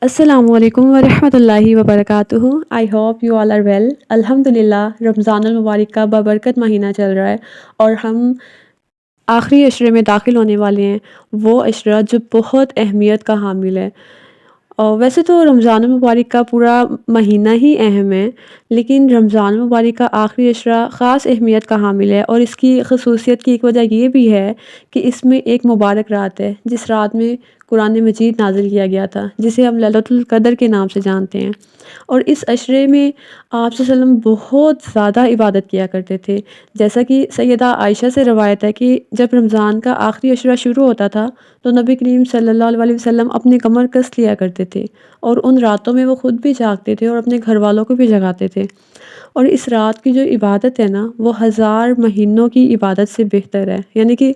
السلام علیکم ورحمۃ اللہ وبرکاتہ۔ I hope you all are well. الحمد للہ رمضان المبارک کا بابرکت مہینہ چل رہا ہے اور ہم آخری عشرے میں داخل ہونے والے ہیں، وہ عشرہ جو بہت اہمیت کا حامل ہے۔ اور ویسے تو رمضان المبارک کا پورا مہینہ ہی اہم ہے، لیکن رمضان المبارک کا آخری عشرہ خاص اہمیت کا حامل ہے، اور اس کی خصوصیت کی ایک وجہ یہ بھی ہے کہ اس میں ایک مبارک رات ہے جس رات میں قرآن مجید نازل کیا گیا تھا، جسے ہم لیلۃ القدر کے نام سے جانتے ہیں۔ اور اس عشرے میں آپ صلی اللہ علیہ وسلم بہت زیادہ عبادت کیا کرتے تھے، جیسا کہ سیدہ عائشہ سے روایت ہے کہ جب رمضان کا آخری عشرہ شروع ہوتا تھا تو نبی کریم صلی اللہ علیہ وسلم اپنے کمر کس لیا کرتے تھے، اور ان راتوں میں وہ خود بھی جاگتے تھے اور اپنے گھر والوں کو بھی جگاتے تھے۔ اور اس رات کی جو عبادت ہے نا، وہ 1000 مہینوں کی عبادت سے بہتر ہے، یعنی کہ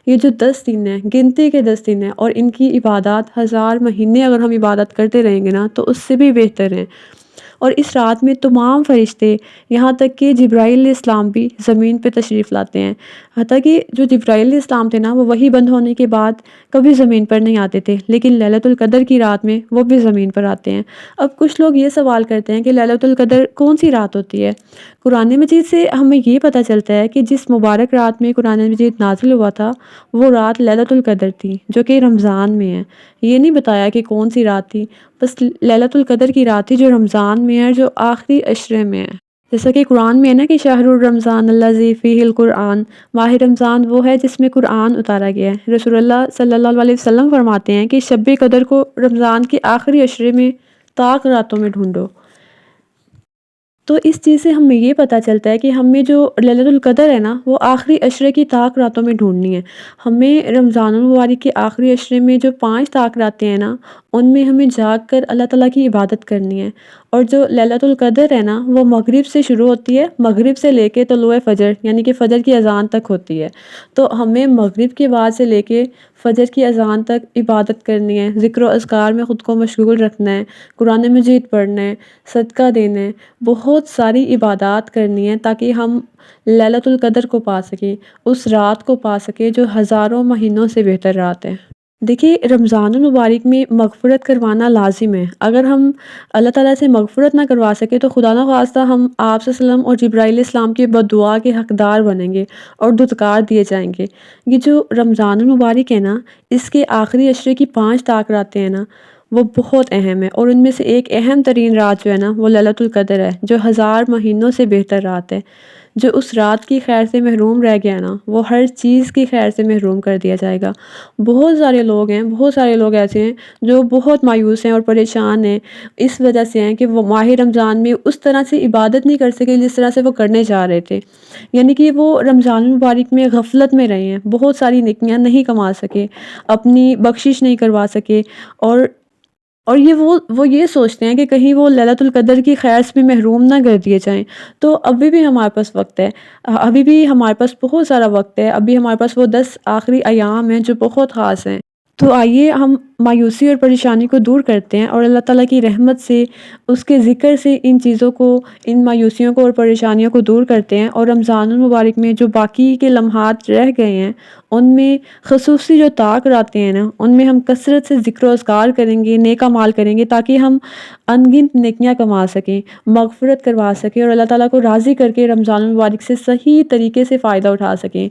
یہ جو 10 دن ہیں، گنتی کے 10 دن ہیں، اور ان کی عبادات 1000 مہینے اگر ہم عبادت کرتے رہیں گے نا تو اس سے بھی بہتر ہیں۔ اور اس رات میں تمام فرشتے، یہاں تک کہ جبرائیل علیہ السلام بھی زمین پہ تشریف لاتے ہیں۔ حتیٰ کہ جو جبرائیل علیہ السلام تھے نا، وہ وحی بند ہونے کے بعد کبھی زمین پر نہیں آتے تھے، لیکن لیلۃ القدر کی رات میں وہ بھی زمین پر آتے ہیں۔ اب کچھ لوگ یہ سوال کرتے ہیں کہ لیلۃ القدر کون سی رات ہوتی ہے؟ قرآن مجید سے ہمیں یہ پتہ چلتا ہے کہ جس مبارک رات میں قرآن مجید نازل ہوا تھا وہ رات لیلۃ القدر تھی، جو کہ رمضان میں ہے۔ یہ نہیں بتایا کہ کون سی رات تھی، بس لیلۃ القدر کی رات تھی جو رمضان میں ہے، جو آخری عشرے میں ہے۔ جیسا کہ قرآن میں ہے نا کہ شہر الرمضان الذی فیہ القرآن، ماہ رمضان وہ ہے جس میں قرآن اتارا گیا ہے۔ رسول اللہ صلی اللہ علیہ وسلم فرماتے ہیں کہ شب قدر کو رمضان کے آخری عشرے میں طاق راتوں میں ڈھونڈو۔ تو اس چیز سے ہمیں یہ پتہ چلتا ہے کہ ہمیں جو لیلۃ القدر ہے نا، وہ آخری عشرے کی طاق راتوں میں ڈھونڈنی ہے۔ ہمیں رمضان المبارک کے آخری عشرے میں جو 5 طاق راتیں ہیں نا، ان میں ہمیں جاگ کر اللہ تعالیٰ کی عبادت کرنی ہے۔ اور جو لیلۃ القدر ہے نا، وہ مغرب سے شروع ہوتی ہے، مغرب سے لے کے طلوع فجر یعنی کہ فجر کی اذان تک ہوتی ہے۔ تو ہمیں مغرب کے بعد سے لے کے فجر کی اذان تک عبادت کرنی ہے، ذکر و اذکار میں خود کو مشغول رکھنا ہے، قرآن مجید پڑھنا ہے، صدقہ دینا ہے، بہت ساری عبادات کرنی ہے تاکہ ہم لیلۃ القدر کو پا سکیں، اس رات کو پا سکیں جو ہزاروں مہینوں سے بہتر رات ہے۔ دیکھیے، رمضان المبارک میں مغفرت کروانا لازم ہے۔ اگر ہم اللہ تعالیٰ سے مغفرت نہ کروا سکے تو خدا نخواستہ ہم آپ صلی اللہ علیہ وسلم اور جبرائیل علیہ السلام کے بددعا کے حقدار بنیں گے اور دھتکار دیے جائیں گے۔ یہ جو رمضان المبارک ہے نا، اس کے آخری عشرے کی 5 طاق راتیں ہیں نا، وہ بہت اہم ہے، اور ان میں سے ایک اہم ترین رات جو ہے نا، وہ لیلۃ القدر ہے، جو 1000 مہینوں سے بہتر رات ہے۔ جو اس رات کی خیر سے محروم رہ گیا نا، وہ ہر چیز کی خیر سے محروم کر دیا جائے گا۔ بہت سارے لوگ ہیں، بہت سارے لوگ ایسے ہیں جو بہت مایوس ہیں اور پریشان ہیں، اس وجہ سے ہیں کہ وہ ماہ رمضان میں اس طرح سے عبادت نہیں کر سکے جس طرح سے وہ کرنے جا رہے تھے، یعنی کہ وہ رمضان المبارک میں غفلت میں رہے ہیں، بہت ساری نیکیاں نہیں کما سکے، اپنی بخشش نہیں کروا سکے، اور وہ یہ سوچتے ہیں کہ کہیں وہ لیلۃ القدر کی خیر سے بھی محروم نہ کر دیے جائیں۔ تو ابھی بھی ہمارے پاس وقت ہے، ابھی بھی ہمارے پاس بہت سارا وقت ہے، ابھی ہمارے پاس وہ 10 آخری ایام ہیں جو بہت خاص ہیں۔ تو آئیے ہم مایوسی اور پریشانی کو دور کرتے ہیں اور اللہ تعالیٰ کی رحمت سے، اس کے ذکر سے ان چیزوں کو، ان مایوسیوں کو اور پریشانیوں کو دور کرتے ہیں، اور رمضان المبارک میں جو باقی کے لمحات رہ گئے ہیں ان میں خصوصی جو طاق راتیں ہیں نا، ان میں ہم کثرت سے ذکر و اذکار کریں گے، نیک اعمال کریں گے تاکہ ہم انگنت نیکیاں کما سکیں، مغفرت کروا سکیں، اور اللہ تعالیٰ کو راضی کر کے رمضان المبارک سے صحیح طریقے سے فائدہ اٹھا سکیں،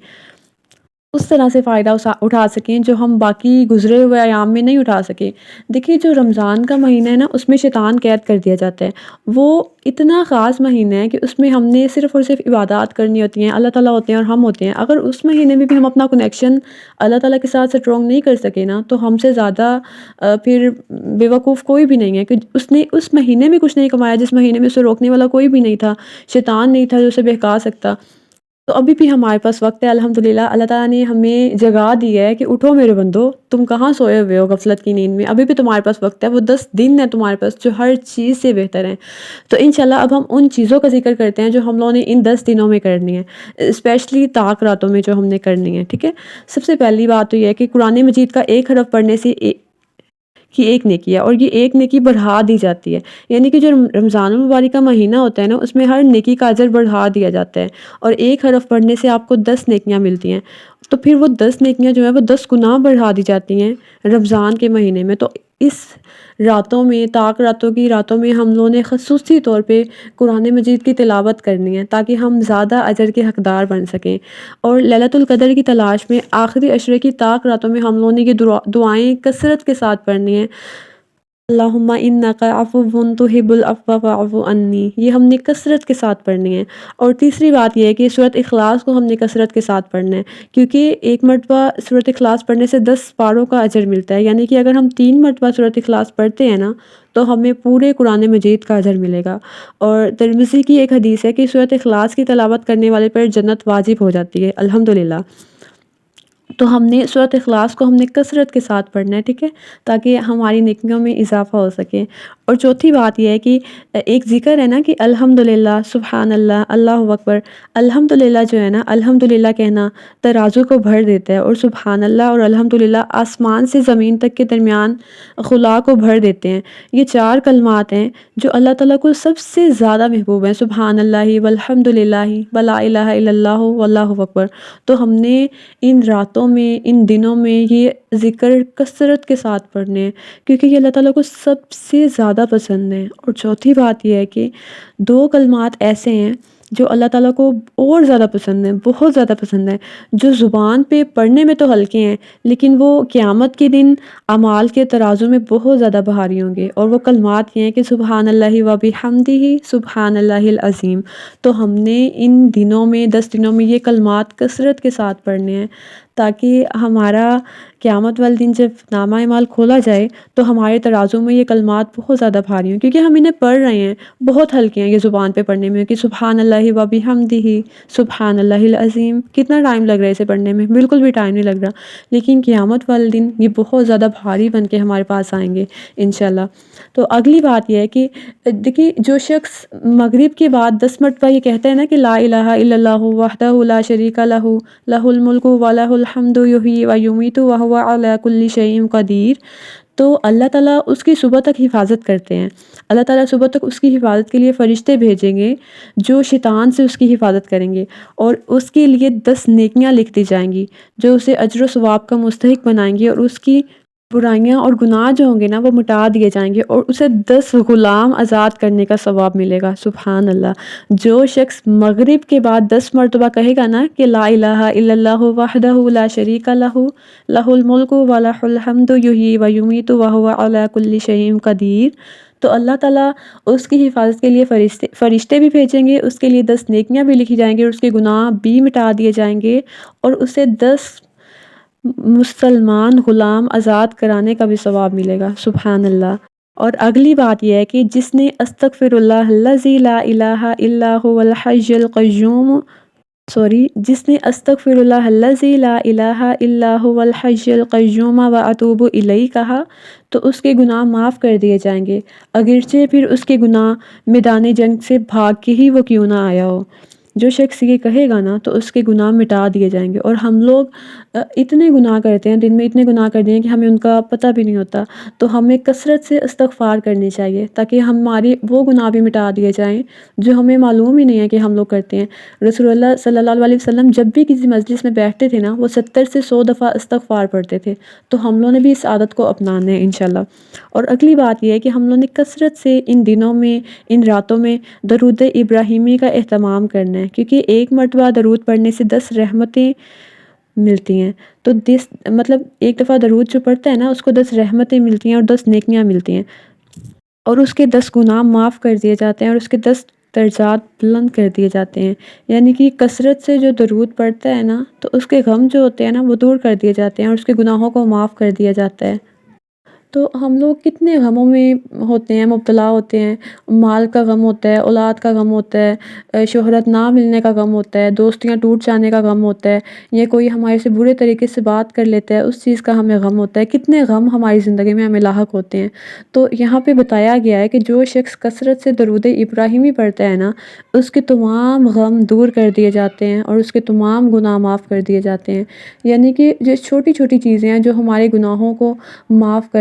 اس طرح سے فائدہ اٹھا سکیں جو ہم باقی گزرے ہوئے ایام میں نہیں اٹھا سکے۔ دیکھیے، جو رمضان کا مہینہ ہے نا، اس میں شیطان قید کر دیا جاتا ہے۔ وہ اتنا خاص مہینہ ہے کہ اس میں ہم نے صرف اور صرف عبادات کرنی ہوتی ہیں، اللہ تعالیٰ ہوتے ہیں اور ہم ہوتے ہیں۔ اگر اس مہینے میں بھی ہم اپنا کنیکشن اللہ تعالیٰ کے ساتھ اسٹرانگ نہیں کر سکے نا، تو ہم سے زیادہ پھر بیوقوف کوئی بھی نہیں ہے کہ اس نے اس مہینے میں کچھ نہیں کمایا جس مہینے میں اسے روکنے والا کوئی بھی نہیں تھا، شیطان نہیں تھا جو اسے بہکا سکتا۔ تو ابھی بھی ہمارے پاس وقت ہے، الحمدللہ اللہ تعالیٰ نے ہمیں جگا دی ہے کہ اٹھو میرے بندو، تم کہاں سوئے ہوئے ہو غفلت کی نیند میں، ابھی بھی تمہارے پاس وقت ہے، وہ 10 دن ہے تمہارے پاس جو ہر چیز سے بہتر ہیں۔ تو انشاءاللہ اب ہم ان چیزوں کا ذکر کرتے ہیں جو ہم لوگوں نے ان 10 دنوں میں کرنی ہے، اسپیشلی طاق راتوں میں جو ہم نے کرنی ہے، ٹھیک ہے۔ سب سے پہلی بات تو یہ ہے کہ قرآن مجید کا ایک حرف پڑھنے سے کی ایک نیکی ہے، اور یہ ایک نیکی بڑھا دی جاتی ہے، یعنی کہ جو رمضان المبارک کا مہینہ ہوتا ہے نا، اس میں ہر نیکی کا اجر بڑھا دیا جاتا ہے، اور ایک حرف پڑھنے سے آپ کو 10 نیکیاں ملتی ہیں۔ تو پھر وہ 10 نیکیاں جو ہیں وہ 10 گنا بڑھا دی جاتی ہیں رمضان کے مہینے میں۔ تو اس راتوں میں، طاق راتوں کی راتوں میں ہم لوگوں نے خصوصی طور پہ قرآن مجید کی تلاوت کرنی ہے تاکہ ہم زیادہ اجر کے حقدار بن سکیں۔ اور لیلۃ القدر کی تلاش میں آخری عشرے کی طاق راتوں میں ہم لوگوں نے یہ دعائیں کثرت کے ساتھ پڑھنی ہیں۔ اللہم انک عفو تحب العفو فاعف عنی، یہ ہم نے کثرت کے ساتھ پڑھنی ہے۔ اور تیسری بات یہ ہے کہ سورۃ اخلاص کو ہم نے کثرت کے ساتھ پڑھنا ہے، کیونکہ ایک مرتبہ سورۃ اخلاص پڑھنے سے 10 پاروں کا اجر ملتا ہے، یعنی کہ اگر ہم 3 مرتبہ سورۃ اخلاص پڑھتے ہیں نا تو ہمیں پورے قرآن مجید کا اجر ملے گا۔ اور ترمذی کی ایک حدیث ہے کہ سورۃ اخلاص کی تلاوت کرنے والے پر جنت واجب ہو جاتی ہے، الحمدللہ۔ تو ہم نے سورۃ اخلاص کو ہم نے کثرت کے ساتھ پڑھنا ہے، ٹھیک ہے، تاکہ ہماری نیکیوں میں اضافہ ہو سکے۔ اور چوتھی بات یہ ہے کہ ایک ذکر ہے نا کہ الحمدللہ، سبحان اللہ، اللہ اکبر۔ الحمدللہ جو ہے نا، الحمدللہ کہنا ترازو کو بھر دیتا ہے، اور سبحان اللہ اور الحمدللہ آسمان سے زمین تک کے درمیان خلا کو بھر دیتے ہیں۔ یہ 4 کلمات ہیں جو اللہ تعالیٰ کو سب سے زیادہ محبوب ہیں، سبحان اللہ والحمدللہ ولا الہ الا اللہ واللہ اکبر۔ تو ہم نے ان راتوں میں، ان دنوں میں یہ ذکر کثرت کے ساتھ پڑھنے ہیں، کیونکہ یہ اللہ تعالیٰ کو سب سے زیادہ پسند ہے۔ اور چوتھی بات یہ ہے کہ 2 کلمات ایسے ہیں جو اللہ تعالیٰ کو اور زیادہ پسند ہیں، بہت زیادہ پسند ہیں، جو زبان پہ پڑھنے میں تو ہلکے ہیں لیکن وہ قیامت کے دن اعمال کے ترازو میں بہت زیادہ بھاری ہوں گے۔ اور وہ کلمات یہ ہیں کہ سبحان اللہ و بحمدہ سبحان اللہ العظیم۔ تو ہم نے ان دنوں میں، 10 دنوں میں یہ کلمات کثرت کے ساتھ پڑھنے ہیں تاکہ ہمارا قیامت والے دن جب نامہ اعمال کھولا جائے تو ہمارے ترازو میں یہ کلمات بہت زیادہ بھاری ہوں، کیونکہ ہم انہیں پڑھ رہے ہیں، بہت ہلکے ہیں یہ زبان پہ پڑھنے میں، کہ سبحان اللہ و بحمدہ سبحان اللہ العظیم۔ کتنا ٹائم لگ رہا ہے اسے پڑھنے میں؟ بالکل بھی ٹائم نہیں لگ رہا، لیکن قیامت والے دن یہ بہت زیادہ بھاری بن کے ہمارے پاس آئیں گے انشاءاللہ۔ تو اگلی بات یہ ہے کہ دیکھیے، جو شخص مغرب کے بعد 10 مرتبہ یہ کہتا ہے نا کہ لا الہ الا اللہ وحدہ لا شریک لہ لہ الملک ولہ الحمد یحیی و یمیت وہو علی کل شیء قدیر، تو اللہ تعالیٰ اس کی صبح تک حفاظت کرتے ہیں۔ اللہ تعالیٰ صبح تک اس کی حفاظت کے لیے فرشتے بھیجیں گے جو شیطان سے اس کی حفاظت کریں گے، اور اس کے لیے 10 نیکیاں لکھ دی جائیں گی جو اسے اجر و ثواب کا مستحق بنائیں گے، اور اس کی برائیاں اور گناہ جو ہوں گے نا وہ مٹا دیے جائیں گے، اور اسے 10 غلام آزاد کرنے کا ثواب ملے گا۔ سبحان اللہ۔ جو شخص مغرب کے بعد 10 مرتبہ کہے گا نا کہ لا الہ الا اللہ وحدہ لا شریک لہ لہ الملک ولہ الحمد یحیی و یمیت وہو علی کل شیء قدیر، تو اللہ تعالیٰ اس کی حفاظت کے لیے فرشتے بھی بھیجیں گے، اس کے لیے 10 نیکیاں بھی لکھی جائیں گے، اور اس کے گناہ بھی مٹا دیے جائیں گے، اور اسے 10 مسلمان غلام آزاد کرانے کا بھی ثواب ملے گا۔ سبحان اللہ۔ اور اگلی بات یہ ہے کہ جس نے استغفر اللہ الذی لا الہ الا هو الحی القیوم جس نے استغفر اللہ الذی لا الہ الا هو الحی القیوم واتوب الیہ کہا تو اس کے گناہ معاف کر دیے جائیں گے، اگرچہ پھر اس کے گناہ میدان جنگ سے بھاگ کے ہی وہ کیوں نہ آیا ہو۔ جو شخص یہ کہے گا نا تو اس کے گناہ مٹا دیے جائیں گے۔ اور ہم لوگ اتنے گناہ کرتے ہیں، دن میں اتنے گناہ کر دیے ہیں کہ ہمیں ان کا پتہ بھی نہیں ہوتا، تو ہمیں کثرت سے استغفار کرنی چاہیے تاکہ ہماری وہ گناہ بھی مٹا دیے جائیں جو ہمیں معلوم ہی نہیں ہے کہ ہم لوگ کرتے ہیں۔ رسول اللہ صلی اللہ علیہ وسلم جب بھی کسی مجلس میں بیٹھتے تھے نا وہ 70 سے 100 دفعہ استغفار پڑھتے تھے، تو ہم لوگوں نے بھی اس عادت کو اپنانا ہے انشاءاللہ۔ اور اگلی بات یہ ہے کہ ہم لوگوں نے کثرت سے ان دنوں میں، ان راتوں میں درود ابراہیمی کا اہتمام کرنا ہے، کیونکہ ایک مرتبہ درود پڑھنے سے 10 رحمتیں ملتی ہیں۔ تو مطلب ایک دفعہ درود جو پڑھتا ہے نا اس کو 10 رحمتیں ملتی ہیں اور 10 نیکیاں ملتی ہیں، اور اس کے 10 گناہ معاف کر دیے جاتے ہیں، اور اس کے 10 درجات بلند کر دیے جاتے ہیں۔ یعنی کہ کثرت سے جو درود پڑھتا ہے نا تو اس کے غم جو ہوتے ہیں نا وہ دور کر دیے جاتے ہیں، اور اس کے گناہوں کو معاف کر دیا جاتا ہے۔ تو ہم لوگ کتنے غموں میں ہوتے ہیں، مبتلا ہوتے ہیں، مال کا غم ہوتا ہے، اولاد کا غم ہوتا ہے، شہرت نہ ملنے کا غم ہوتا ہے، دوستیاں ٹوٹ جانے کا غم ہوتا ہے، یا کوئی ہمارے سے برے طریقے سے بات کر لیتا ہے اس چیز کا ہمیں غم ہوتا ہے۔ کتنے غم ہماری زندگی میں ہمیں لاحق ہوتے ہیں۔ تو یہاں پہ بتایا گیا ہے کہ جو شخص کثرت سے درود ابراہیمی پڑھتا ہے نا اس کے تمام غم دور کر دیے جاتے ہیں، اور اس کے تمام گناہ معاف کر دیے جاتے ہیں۔ یعنی کہ جو چھوٹی چھوٹی چیزیں ہیں جو ہمارے گناہوں کو معاف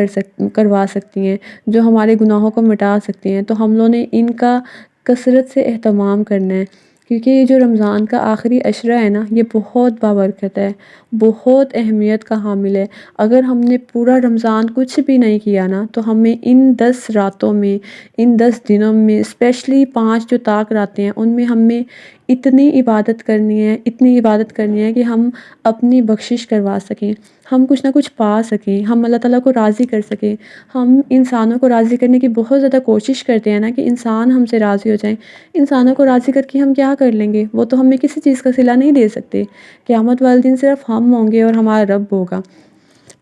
کروا سکتی ہیں، جو ہمارے گناہوں کو مٹا سکتی ہیں، تو ہم لوگوں نے ان کا کثرت سے اہتمام کرنا ہے۔ کیونکہ یہ جو رمضان کا آخری عشرہ ہے نا، یہ بہت بابرکت ہے، بہت اہمیت کا حامل ہے۔ اگر ہم نے پورا رمضان کچھ بھی نہیں کیا نا، تو ہمیں ان 10 راتوں میں، ان 10 دنوں میں، اسپیشلی 5 جو طاق راتیں ہیں، ان میں ہمیں اتنی عبادت کرنی ہے، اتنی عبادت کرنی ہے کہ ہم اپنی بخشش کروا سکیں، ہم کچھ نہ کچھ پا سکیں، ہم اللہ تعالیٰ کو راضی کر سکیں۔ ہم انسانوں کو راضی کرنے کی بہت زیادہ کوشش کرتے ہیں نا کہ انسان ہم سے راضی ہو جائیں۔ انسانوں کو راضی کر کے ہم کیا کر لیں گے؟ وہ تو ہمیں کسی چیز کا صلہ نہیں دے سکتے۔ قیامت والے دن صرف ہم ہوں گے اور ہمارا رب ہوگا،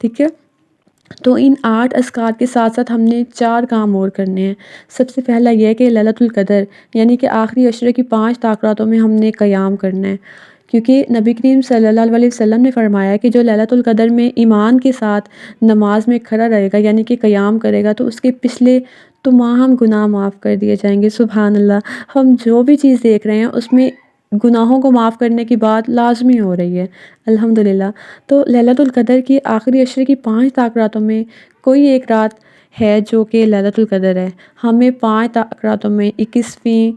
ٹھیک ہے؟ تو ان 8 اذکار کے ساتھ ساتھ ہم نے 4 کام اور کرنے ہیں۔ سب سے پہلا یہ ہے کہ لیلۃ القدر یعنی کہ آخری عشرے کی 5 طاق راتوں میں ہم نے قیام کرنا ہے، کیونکہ نبی کریم صلی اللہ علیہ وسلم نے فرمایا ہے کہ جو لیلۃ القدر میں ایمان کے ساتھ نماز میں کھڑا رہے گا یعنی کہ قیام کرے گا، تو اس کے پچھلے تمام گناہ معاف کر دیے جائیں گے۔ سبحان اللہ! ہم جو بھی چیز دیکھ رہے ہیں اس میں گناہوں کو معاف کرنے کی بات لازمی ہو رہی ہے، الحمدللہ۔ تو لیلۃ القدر کی آخری عشرے کی 5 طاق راتوں میں کوئی ایک رات ہے جو کہ لیلۃ القدر ہے۔ ہمیں 5 طاق راتوں میں 21ویں،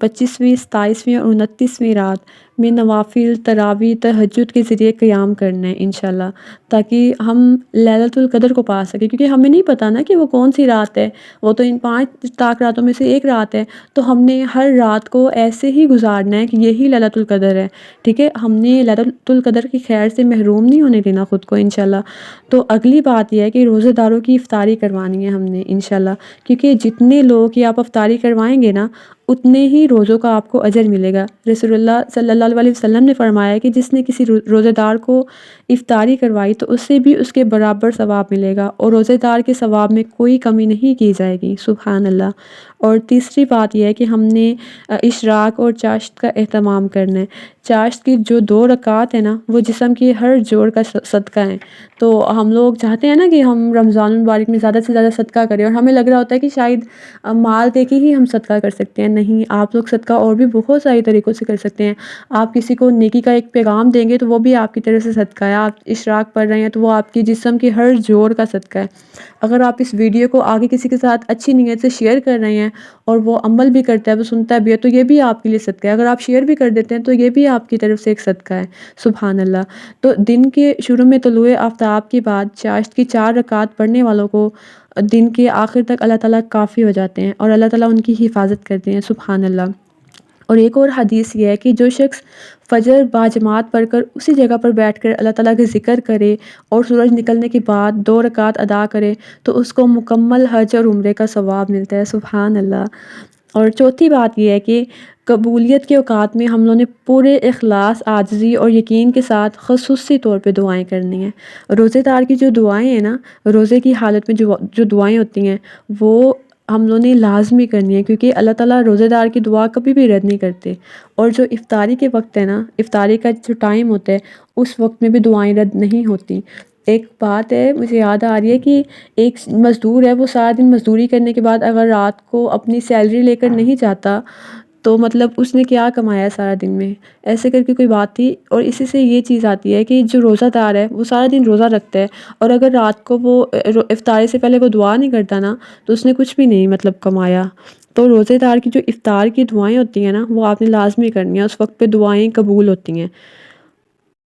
25ویں، 27ویں اور 29ویں رات میں نوافل، تراویح، تہجد کے ذریعے قیام کرنا ہے انشاءاللہ، تاکہ ہم لیلۃ القدر کو پا سکیں، کیونکہ ہمیں نہیں پتہ نا کہ وہ کون سی رات ہے، وہ تو ان 5 طاق راتوں میں سے ایک رات ہے، تو ہم نے ہر رات کو ایسے ہی گزارنا ہے کہ یہی لیلۃ القدر ہے، ٹھیک ہے؟ ہم نے لیلۃ القدر کی خیر سے محروم نہیں ہونے دینا خود کو انشاءاللہ۔ تو اگلی بات یہ ہے کہ روزے داروں کی افطاری کروانی ہے ہم نے انشاءاللہ، کیونکہ جتنے لوگوں کی آپ افطاری کروائیں گے نا، اتنے ہی روزوں کا آپ کو اجر ملے گا۔ رسول اللہ صلی اللہ علیہ وسلم نے فرمایا کہ جس نے کسی روزے دار کو افطاری کروائی تو اس سے بھی اس کے برابر ثواب ملے گا، اور روزے دار کے ثواب میں کوئی کمی نہیں کی جائے گی۔ سبحان اللہ! اور تیسری بات یہ ہے کہ ہم نے اشراق اور چاشت کا اہتمام کرنا ہے۔ چاشت کی جو 2 رکعات ہیں نا، وہ جسم کی ہر جوڑ کا صدقہ ہیں۔ تو ہم لوگ چاہتے ہیں نا کہ ہم رمضان المبارک میں زیادہ سے زیادہ صدقہ کریں، اور ہمیں لگ رہا ہوتا ہے کہ شاید مال دے کے ہی ہم صدقہ کر سکتے ہیں۔ نہیں، آپ لوگ صدقہ اور بھی بہت ساری طریقوں سے کر سکتے ہیں۔ آپ کسی کو نیکی کا ایک پیغام دیں گے تو وہ بھی آپ کی طرف سے صدقہ ہے۔ آپ اشراق پڑھ رہے ہیں تو وہ آپ کی جسم کی ہر جوڑ کا صدقہ ہے۔ اگر آپ اس ویڈیو کو آگے کسی کے ساتھ اچھی نیت سے شیئر کر رہے ہیں اور وہ عمل بھی کرتا ہے، وہ سنتا بھی ہے، تو یہ بھی آپ کے لیے صدقہ ہے۔ اگر آپ شیئر بھی کر دیتے ہیں تو یہ بھی آپ کی طرف سے ایک صدقہ ہے۔ سبحان اللہ! تو دن کے شروع میں طلوع آفتاب کے بعد چاشت کی 4 رکعات پڑھنے والوں کو دن کے آخر تک اللہ تعالیٰ کافی ہو جاتے ہیں، اور اللہ تعالیٰ ان کی حفاظت کرتے ہیں۔ سبحان اللہ! اور ایک اور حدیث یہ ہے کہ جو شخص فجر باجماعت پڑھ کر اسی جگہ پر بیٹھ کر اللہ تعالیٰ کا ذکر کرے اور سورج نکلنے کے بعد 2 رکعات ادا کرے تو اس کو مکمل حج اور عمرے کا ثواب ملتا ہے۔ سبحان اللہ! اور چوتھی بات یہ ہے کہ قبولیت کے اوقات میں ہم لوگوں نے پورے اخلاص، عاجزی اور یقین کے ساتھ خصوصی طور پہ دعائیں کرنی ہیں۔ روزے دار کی جو دعائیں ہیں نا، روزے کی حالت میں جو دعائیں ہوتی ہیں، وہ ہم لوگوں نے لازمی کرنی ہے، کیونکہ اللہ تعالیٰ روزے دار کی دعا کبھی بھی رد نہیں کرتے۔ اور جو افطاری کے وقت ہے نا، افطاری کا جو ٹائم ہوتا ہے، اس وقت میں بھی دعائیں رد نہیں ہوتی۔ ایک بات ہے مجھے یاد آ رہی ہے کہ ایک مزدور ہے، وہ سارا دن مزدوری کرنے کے بعد اگر رات کو اپنی سیلری لے کر نہیں جاتا تو مطلب اس نے کیا کمایا ہے سارا دن میں، ایسے کر کے کوئی بات تھی۔ اور اسی سے یہ چیز آتی ہے کہ جو روزہ دار ہے وہ سارا دن روزہ رکھتا ہے، اور اگر رات کو وہ افطاری سے پہلے وہ دعا نہیں کرتا نا، تو اس نے کچھ بھی نہیں مطلب کمایا۔ تو روزے دار کی جو افطار کی دعائیں ہوتی ہیں نا، وہ آپ نے لازمی کرنی ہیں، اس وقت پہ دعائیں قبول ہوتی ہیں۔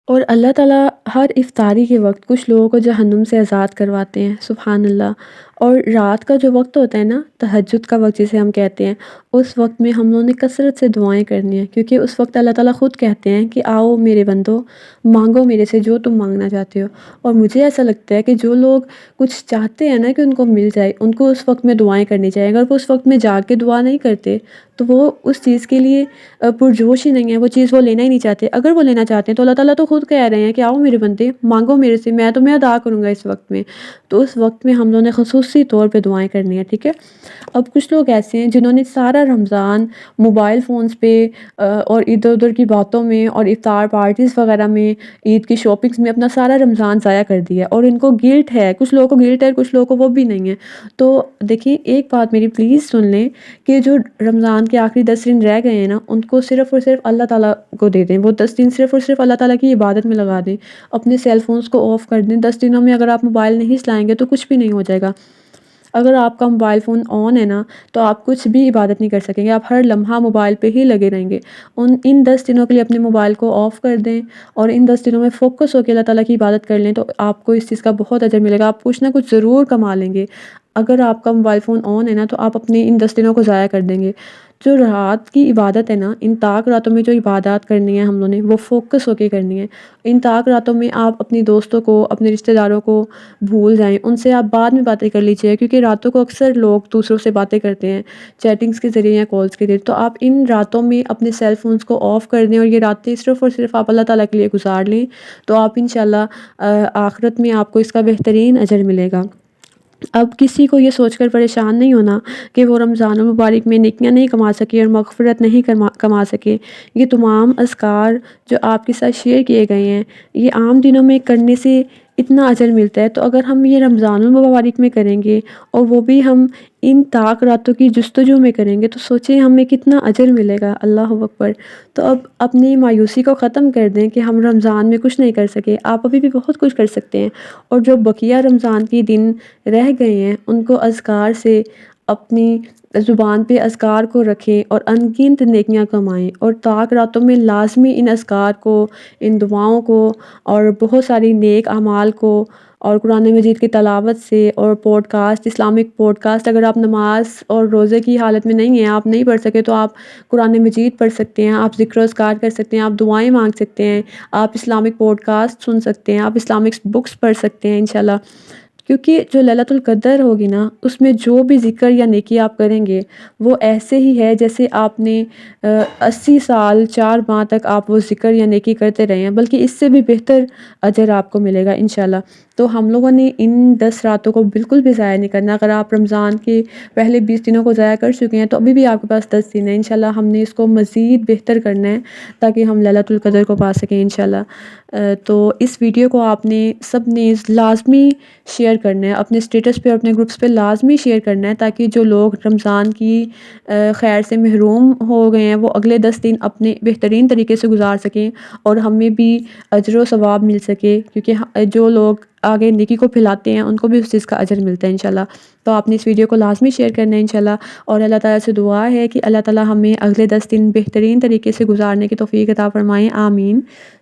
اور اللہ تعالیٰ ہر افطاری کے وقت کچھ لوگوں کو جہنم سے آزاد کرواتے ہیں۔ سبحان اللہ! اور رات کا جو وقت ہوتا ہے نا، تہجد کا وقت جسے ہم کہتے ہیں، اس وقت میں ہم لوگوں نے کثرت سے دعائیں کرنی ہیں، کیونکہ اس وقت اللہ تعالیٰ خود کہتے ہیں کہ آؤ میرے بندو، مانگو میرے سے جو تم مانگنا چاہتے ہو۔ اور مجھے ایسا لگتا ہے کہ جو لوگ کچھ چاہتے ہیں نا کہ ان کو مل جائے، ان کو اس وقت میں دعائیں کرنی چاہیے۔ اگر وہ اس وقت میں جا کے دعا نہیں کرتے تو وہ اس چیز کے لیے پرجوش ہی نہیں ہے، وہ چیز وہ لینا ہی نہیں چاہتے۔ اگر وہ لینا چاہتے ہیں تو اللہ تعالیٰ تو خود کہہ رہے ہیں کہ آؤ میرے بندے، مانگو میرے سے، میں تمہیں عطا کروں گا اس وقت میں۔ تو اس وقت میں ہم لوگوں نے خصوصی طور پہ دعائیں کرنی ہیں، ٹھیک ہے؟ اب کچھ لوگ ایسے ہیں جنہوں نے سارا رمضان موبائل فونز پہ اور ادھر ادھر کی باتوں میں اور افطار پارٹیز وغیرہ میں، عید کی شاپنگز میں اپنا سارا رمضان ضائع کر دیا، اور ان کو گلٹ ہے۔ کچھ لوگوں کو گلٹ ہے، کچھ لوگوں کو وہ بھی نہیں ہے۔ تو دیکھیں، ایک بات میری پلیز سن لیں کہ جو رمضان کے آخری 10 دن رہ گئے ہیں نا، ان کو صرف اور صرف اللہ تعالیٰ کو دے دیں۔ وہ 10 دن صرف اور صرف اللہ تعالیٰ کی عبادت میں لگا دیں، اپنے سیل فونز کو آف کر دیں۔ 10 دنوں میں اگر آپ موبائل نہیں چلائیں گے تو کچھ بھی نہیں ہو جائے گا۔ اگر آپ کا موبائل فون آن ہے نا تو آپ کچھ بھی عبادت نہیں کر سکیں گے، آپ ہر لمحہ موبائل پہ ہی لگے رہیں گے۔ ان 10 دنوں کے لیے اپنے موبائل کو آف کر دیں اور ان 10 دنوں میں فوکس ہو کے اللہ تعالیٰ کی عبادت کر لیں، تو آپ کو اس چیز کا بہت اجر ملے گا، آپ کچھ نہ کچھ ضرور کما لیں گے۔ اگر آپ کا موبائل فون آن ہے نا تو آپ اپنے ان 10 دنوں کو ضائع کر دیں گے۔ جو رات کی عبادت ہے نا، ان طاق راتوں میں جو عبادات کرنی ہے ہم لوگوں نے، وہ فوکس ہو کے کرنی ہے۔ ان طاق راتوں میں آپ اپنی دوستوں کو، اپنے رشتہ داروں کو بھول جائیں، ان سے آپ بعد میں باتیں کر لیجیے، کیونکہ راتوں کو اکثر لوگ دوسروں سے باتیں کرتے ہیں چیٹنگز کے ذریعے یا کالز کے ذریعے، تو آپ ان راتوں میں اپنے سیل فونز کو آف کر دیں اور یہ راتیں صرف اور صرف آپ اللہ تعالیٰ کے لیے گزار لیں، تو آپ انشاءاللہ آخرت میں آپ کو اس کا بہترین اجر ملے گا۔ اب کسی کو یہ سوچ کر پریشان نہیں ہونا کہ وہ رمضان المبارک میں نیکیاں نہیں کما سکے اور مغفرت نہیں کما سکے۔ یہ تمام اذکار جو آپ کے ساتھ شیئر کیے گئے ہیں، یہ عام دنوں میں کرنے سے اتنا اجر ملتا ہے، تو اگر ہم یہ رمضان المبارک میں کریں گے اور وہ بھی ہم ان طاق راتوں کی جستجو میں کریں گے، تو سوچیں ہمیں کتنا اجر ملے گا۔ اللہ اکبر۔ تو اب اپنی مایوسی کو ختم کر دیں کہ ہم رمضان میں کچھ نہیں کر سکے، آپ ابھی بھی بہت کچھ کر سکتے ہیں، اور جو بقیہ رمضان کے دن رہ گئے ہیں ان کو اذکار سے اپنی زبان پہ اذکار کو رکھیں اور انگنت نیکیاں کمائیں، اور طاق راتوں میں لازمی ان اذکار کو، ان دعاؤں کو اور بہت ساری نیک اعمال کو اور قرآن مجید کی تلاوت سے اور podcast, Islamic podcast, اگر آپ نماز اور روزے کی حالت میں نہیں ہیں، آپ نہیں پڑھ سکے، تو آپ قرآن مجید پڑھ سکتے ہیں، آپ ذکر و اذکار کر سکتے ہیں، آپ دعائیں مانگ سکتے ہیں، آپ اسلامک پوڈ کاسٹ سن سکتے ہیں، آپ اسلامک بکس پڑھ سکتے ہیں انشاءاللہ۔ کیونکہ جو لیلۃ القدر ہوگی نا، اس میں جو بھی ذکر یا نیکی آپ کریں گے وہ ایسے ہی ہے جیسے آپ نے 80 سال 4 ماہ تک آپ وہ ذکر یا نیکی کرتے رہے ہیں، بلکہ اس سے بھی بہتر اجر آپ کو ملے گا انشاءاللہ۔ تو ہم لوگوں نے ان 10 راتوں کو بالکل بھی ضائع نہیں کرنا۔ اگر آپ رمضان کے پہلے 20 دنوں کو ضائع کر چکے ہیں تو ابھی بھی آپ کے پاس 10 دن ہیں، انشاءاللہ ہم نے اس کو مزید بہتر کرنا ہے تاکہ ہم لیلۃ القدر کو پا سکیں انشاءاللہ۔ تو اس ویڈیو کو آپ نے سب نے لازمی شیئر کرنا ہے، اپنے اسٹیٹس پہ اور اپنے گروپس پہ لازمی شیئر کرنا ہے، تاکہ جو لوگ رمضان کی خیر سے محروم ہو گئے ہیں وہ اگلے 10 دن اپنے بہترین طریقے سے گزار سکیں اور ہمیں بھی اجر و ثواب مل سکے، کیونکہ جو لوگ آگے نیکی کو پھیلاتے ہیں ان کو بھی اس چیز کا اجر ملتا ہے انشاءاللہ۔ تو آپ نے اس ویڈیو کو لازمی شیئر کرنا ہے انشاءاللہ، اور اللہ تعالیٰ سے دعا ہے کہ اللہ تعالیٰ ہمیں اگلے 10 دن بہترین طریقے سے گزارنے کی توفیق عطا فرمائیں، آمین۔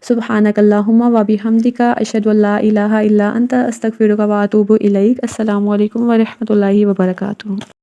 سبحانک اللہم و بحمدک، اشہد ان لا الہ الا انت، استغفرک و اتوب الیک۔ السلام علیکم ورحمۃ اللہ وبرکاتہ۔